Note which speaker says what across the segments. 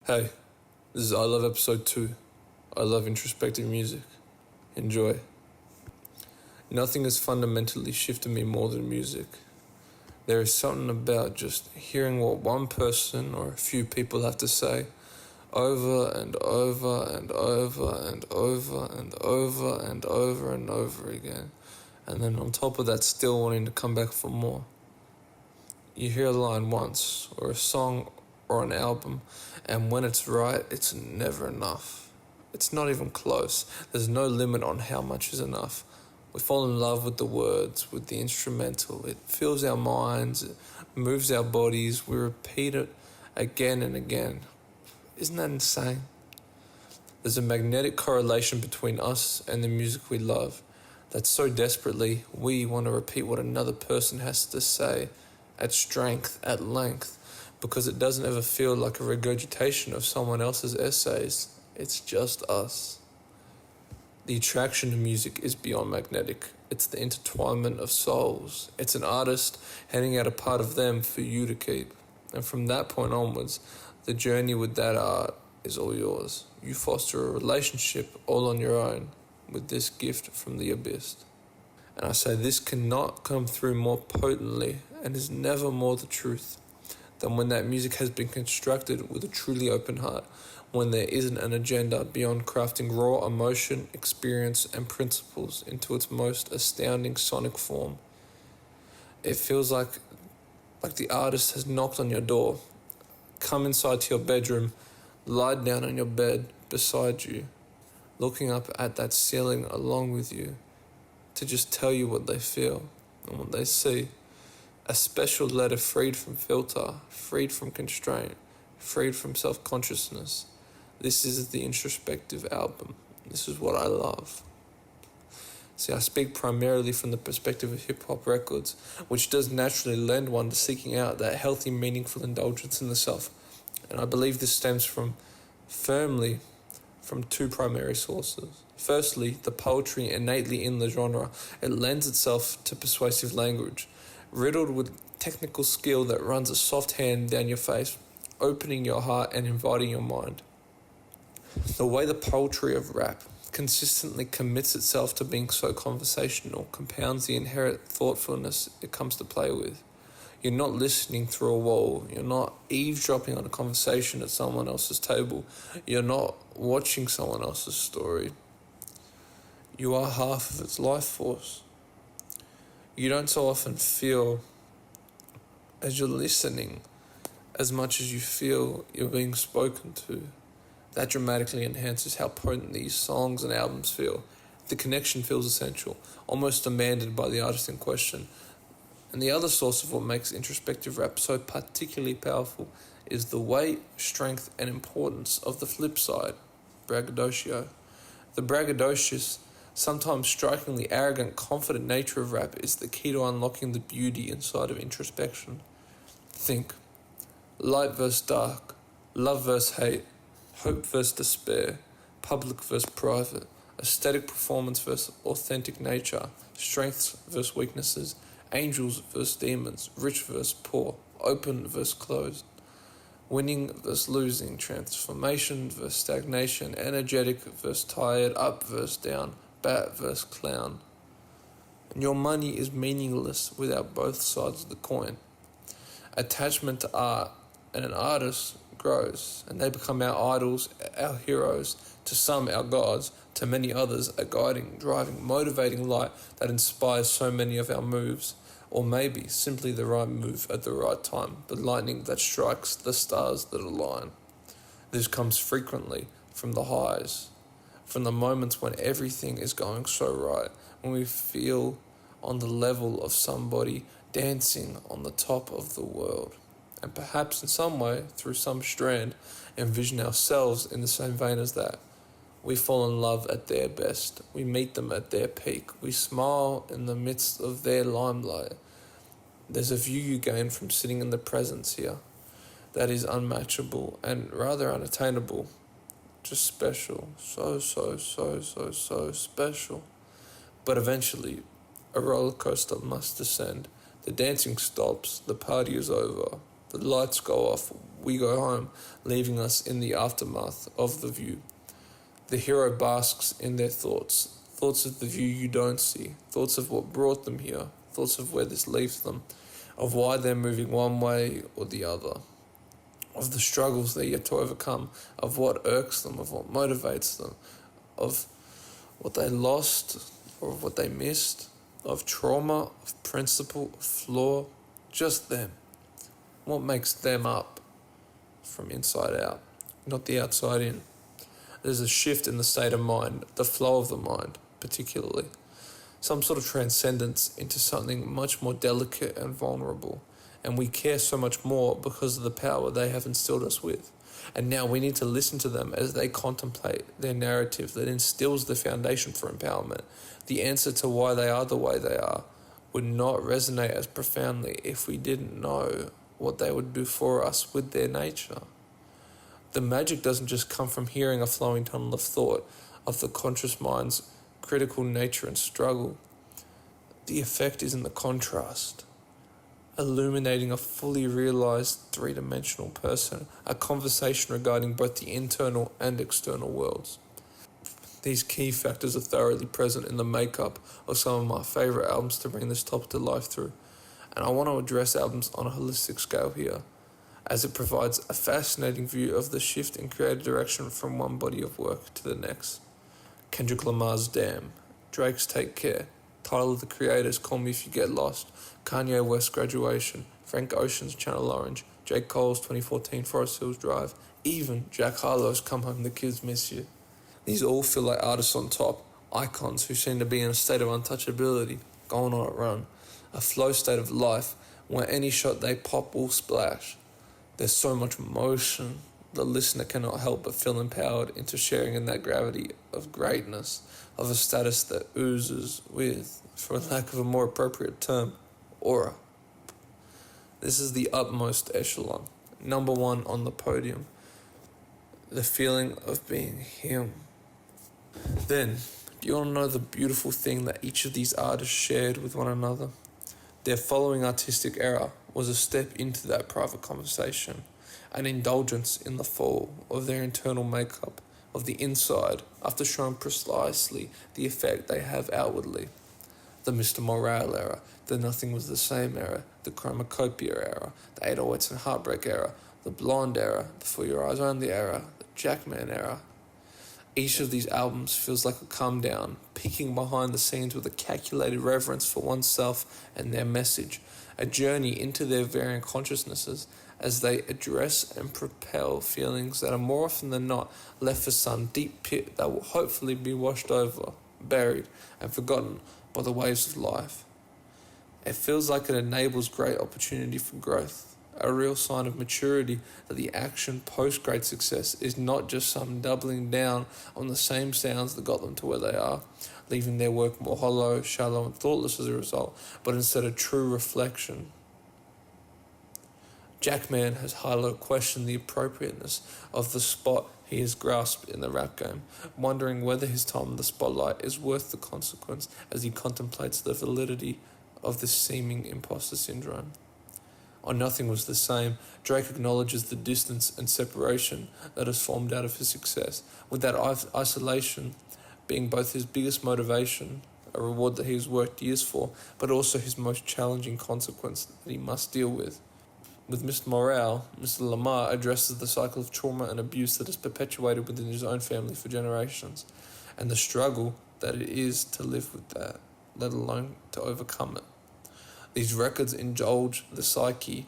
Speaker 1: Hey, this is I Love Episode 2. I love introspective music. Enjoy. Nothing has fundamentally shifted me more than music. There is something about just hearing what one person or a few people have to say over and over and over and over and over and over and over again, and then on top of that still wanting to come back for more. You hear a line once, or a song or an album, and when it's right, it's never enough. It's not even close. There's no limit on how much is enough. We fall in love with the words, with the instrumental. It fills our minds, it moves our bodies. We repeat it again and again. Isn't that insane? There's a magnetic correlation between us and the music we love, that so desperately we want to repeat what another person has to say at strength, at length, because it doesn't ever feel like a regurgitation of someone else's essays. It's just us. The attraction to music is beyond magnetic. It's the intertwinement of souls. It's an artist handing out a part of them for you to keep. And from that point onwards, the journey with that art is all yours. You foster a relationship all on your own with this gift from the abyss. And I say this cannot come through more potently and is never more the truth than when that music has been constructed with a truly open heart, when there isn't an agenda beyond crafting raw emotion, experience, and principles into its most astounding sonic form. It feels like the artist has knocked on your door, come inside to your bedroom, lied down on your bed beside you, looking up at that ceiling along with you, to just tell you what they feel and what they see. A special letter freed from filter, freed from constraint, freed from self-consciousness. This is the Introspective album. This is what I love. See, I speak primarily from the perspective of hip-hop records, which does naturally lend one to seeking out that healthy, meaningful indulgence in the self. And I believe this stems firmly from two primary sources. Firstly, the poetry innately in the genre. It lends itself to persuasive language, riddled with technical skill that runs a soft hand down your face, opening your heart and inviting your mind. The way the poetry of rap consistently commits itself to being so conversational compounds the inherent thoughtfulness it comes to play with. You're not listening through a wall. You're not eavesdropping on a conversation at someone else's table. You're not watching someone else's story. You are half of its life force. You don't so often feel as you're listening as much as you feel you're being spoken to. That dramatically enhances how potent these songs and albums feel. The connection feels essential, almost demanded by the artist in question. And the other source of what makes introspective rap so particularly powerful is the weight, strength, and importance of the flip side, braggadocio. The braggadocious, sometimes strikingly arrogant, confident nature of rap is the key to unlocking the beauty inside of introspection. Think. Light versus dark, love versus hate, hope versus despair, public versus private, aesthetic performance versus authentic nature, strengths versus weaknesses, angels versus demons, rich versus poor, open versus closed, winning versus losing, transformation versus stagnation, energetic versus tired, up versus down, bat versus clown. And your money is meaningless without both sides of the coin. Attachment to art and an artist grows, and they become our idols, our heroes, to some our gods, to many others a guiding, driving, motivating light that inspires so many of our moves, or maybe simply the right move at the right time, the lightning that strikes the stars that align. This comes frequently from the highs, from the moments when everything is going so right, when we feel on the level of somebody dancing on the top of the world. And perhaps in some way, through some strand, envision ourselves in the same vein as that. We fall in love at their best. We meet them at their peak. We smile in the midst of their limelight. There's a view you gain from sitting in the presence here that is unmatchable and rather unattainable. Just special. So special. But eventually, a roller coaster must descend. The dancing stops. The party is over. The lights go off, we go home, leaving us in the aftermath of the view. The hero basks in their thoughts, thoughts of the view you don't see, thoughts of what brought them here, thoughts of where this leaves them, of why they're moving one way or the other, of the struggles they're yet to overcome, of what irks them, of what motivates them, of what they lost or of what they missed, of trauma, of principle, of flaw, just them. What makes them up from inside out, not the outside in. There's a shift in the state of mind, the flow of the mind, particularly. Some sort of transcendence into something much more delicate and vulnerable. And we care so much more because of the power they have instilled us with. And now we need to listen to them as they contemplate their narrative that instills the foundation for empowerment. The answer to why they are the way they are would not resonate as profoundly if we didn't know what they would do for us with their nature. The magic doesn't just come from hearing a flowing tunnel of thought of the conscious mind's critical nature and struggle. The effect is in the contrast, illuminating a fully realized three-dimensional person, a conversation regarding both the internal and external worlds. These key factors are thoroughly present in the makeup of some of my favourite albums to bring this topic to life through, and I want to address albums on a holistic scale here, as it provides a fascinating view of the shift in creative direction from one body of work to the next. Kendrick Lamar's Damn, Drake's Take Care, Tyler the Creator's Call Me If You Get Lost, Kanye West's Graduation, Frank Ocean's Channel Orange, J. Cole's 2014 Forest Hills Drive, even Jack Harlow's Come Home the Kids Miss You. These all feel like artists on top, icons who seem to be in a state of untouchability, going on a run, a flow state of life where any shot they pop will splash. There's so much motion, the listener cannot help but feel empowered into sharing in that gravity of greatness, of a status that oozes with, for lack of a more appropriate term, aura. This is the utmost echelon, number one on the podium, the feeling of being him. Then, do you want to know the beautiful thing that each of these artists shared with one another? Their following artistic era was a step into that private conversation, an indulgence in the fall of their internal makeup, of the inside, after showing precisely the effect they have outwardly. The Mr. Morale era, the Nothing Was the Same era, the Chromacopia era, the 808s and Heartbreak era, the Blonde era, the For Your Eyes Only era, the Jackman era. Each of these albums feels like a come down, peeking behind the scenes with a calculated reverence for oneself and their message, a journey into their varying consciousnesses as they address and propel feelings that are more often than not left for some deep pit that will hopefully be washed over, buried, and forgotten by the waves of life. It feels like it enables great opportunity for growth, a real sign of maturity that the action post-great success is not just some doubling down on the same sounds that got them to where they are, leaving their work more hollow, shallow and thoughtless as a result, but instead a true reflection. Jackman has highlighted questioned the appropriateness of the spot he has grasped in the rap game, wondering whether his time in the spotlight is worth the consequence as he contemplates the validity of this seeming imposter syndrome. On Nothing Was the Same, Drake acknowledges the distance and separation that has formed out of his success, with that isolation being both his biggest motivation, a reward that he has worked years for, but also his most challenging consequence that he must deal with. With Mr. Morale, Mr. Lamar addresses the cycle of trauma and abuse that is perpetuated within his own family for generations, and the struggle that it is to live with that, let alone to overcome it. These records indulge the psyche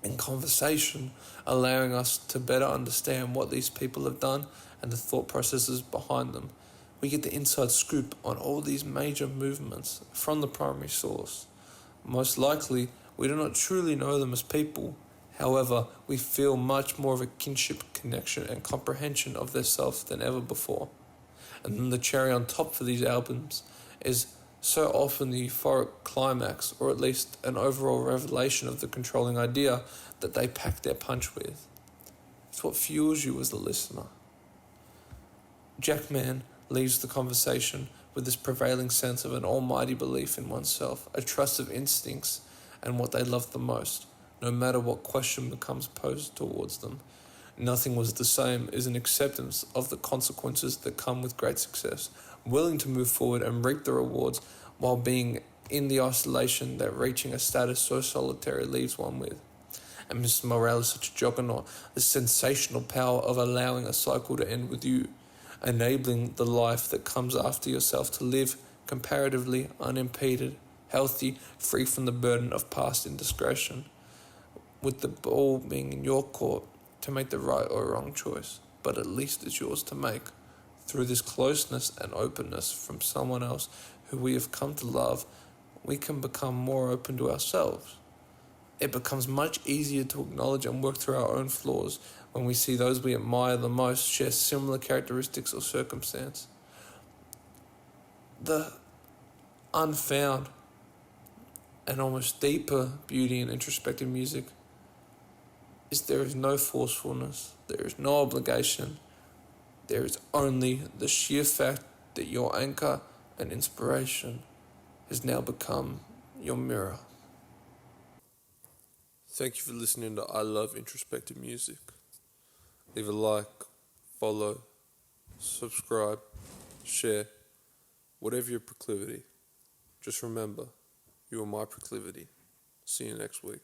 Speaker 1: in conversation, allowing us to better understand what these people have done and the thought processes behind them. We get the inside scoop on all these major movements from the primary source. Most likely, we do not truly know them as people. However, we feel much more of a kinship connection and comprehension of their self than ever before. And then the cherry on top for these albums is so often the euphoric climax, or at least an overall revelation of the controlling idea that they pack their punch with. It's what fuels you as the listener. Jackman leaves the conversation with this prevailing sense of an almighty belief in oneself, a trust of instincts and what they love the most, no matter what question becomes posed towards them. Nothing was the same is an acceptance of the consequences that come with great success, willing to move forward and reap the rewards while being in the isolation that reaching a status so solitary leaves one with. And Mrs. Morale is such a juggernaut, the sensational power of allowing a cycle to end with you, enabling the life that comes after yourself to live comparatively unimpeded, healthy, free from the burden of past indiscretion, with the ball being in your court to make the right or wrong choice, but at least it's yours to make. Through this closeness and openness from someone else who we have come to love, we can become more open to ourselves. It becomes much easier to acknowledge and work through our own flaws when we see those we admire the most share similar characteristics or circumstance. The unfound and almost deeper beauty in introspective music is there is no forcefulness, there is no obligation, there is only the sheer fact that your anchor and inspiration has now become your mirror. Thank you for listening to I Love Introspective Music. Leave a like, follow, subscribe, share, whatever your proclivity. Just remember, you are my proclivity. See you next week.